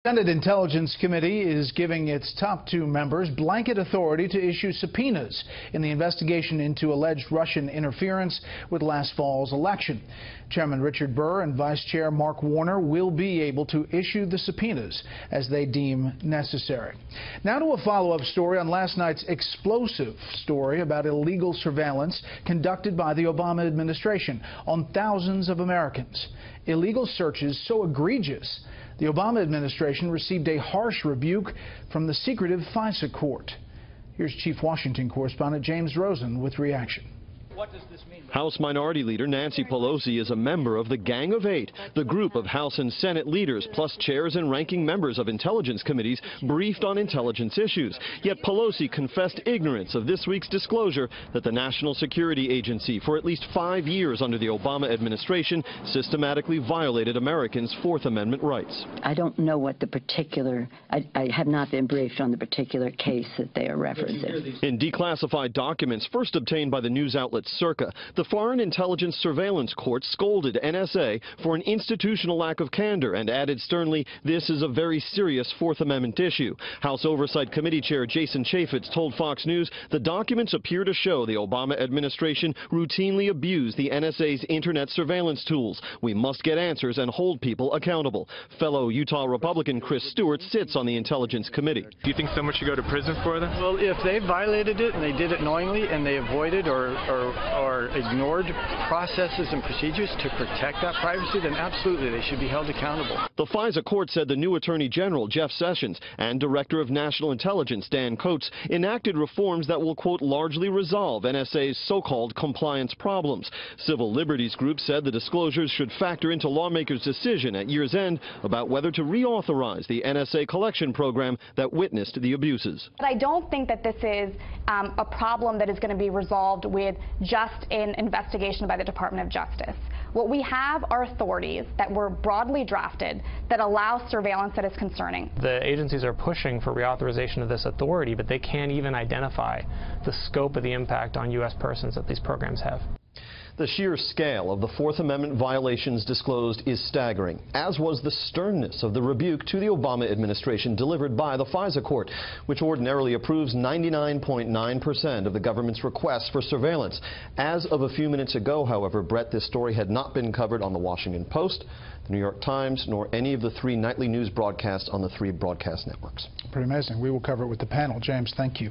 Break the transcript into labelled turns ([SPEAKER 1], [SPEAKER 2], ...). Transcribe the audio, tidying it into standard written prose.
[SPEAKER 1] Senate Intelligence Committee is giving its top two members blanket authority to issue subpoenas in the investigation into alleged Russian interference with last fall's election. Chairman Richard Burr and Vice Chair Mark Warner will be able to issue the subpoenas as they deem necessary. Now to a follow-up story on last night's explosive story about illegal surveillance conducted by the Obama administration on thousands of Americans. Illegal searches so egregious, the Obama administration received a harsh rebuke from the secretive FISA court. Here's Chief Washington correspondent James Rosen with reaction.
[SPEAKER 2] What does this mean?
[SPEAKER 3] House Minority Leader Nancy Pelosi is a member of the Gang of Eight, the group of House and Senate leaders, plus chairs and ranking members of intelligence committees briefed on intelligence issues. Yet Pelosi confessed ignorance of this week's disclosure that the National Security Agency, for at least 5 years under the Obama administration, systematically violated Americans' Fourth Amendment rights.
[SPEAKER 4] I don't know what the particular, I have not been briefed on the particular case that they are referencing.
[SPEAKER 3] In declassified documents first obtained by the news outlet Circa, the Foreign Intelligence Surveillance Court scolded NSA for an institutional lack of candor and added sternly, "This is a very serious Fourth Amendment issue." House Oversight Committee Chair Jason Chaffetz told Fox News the documents appear to show the Obama administration routinely abused the NSA's internet surveillance tools. We must get answers and hold people accountable. Fellow Utah Republican Chris Stewart sits on the Intelligence Committee.
[SPEAKER 5] Do you think someone should go to prison for that?
[SPEAKER 2] Well, if they violated it and they did it knowingly and they avoided or ignored processes and procedures to protect that privacy, then absolutely they should be held accountable.
[SPEAKER 3] The FISA court said the new Attorney General, Jeff Sessions, and Director of National Intelligence, Dan Coats, enacted reforms that will, quote, largely resolve NSA's so-called compliance problems. Civil liberties groups said the disclosures should factor into lawmakers' decision at year's end about whether to reauthorize the NSA collection program that witnessed the abuses.
[SPEAKER 6] But I don't think that this is a problem that is going to be resolved with just an investigation by the Department of Justice. What we have are authorities that were broadly drafted that allow surveillance that is concerning.
[SPEAKER 7] The agencies are pushing for reauthorization of this authority, but they can't even identify the scope of the impact on U.S. persons that these programs have.
[SPEAKER 3] The sheer scale of the Fourth Amendment violations disclosed is staggering, as was the sternness of the rebuke to the Obama administration delivered by the FISA court, which ordinarily approves 99.9% of the government's requests for surveillance. As of a few minutes ago, however, Brett, this story had not been covered on the Washington Post, the New York Times, nor any of the 3 nightly news broadcasts on the 3 broadcast networks.
[SPEAKER 1] Pretty amazing. We will cover it with the panel. James, thank you.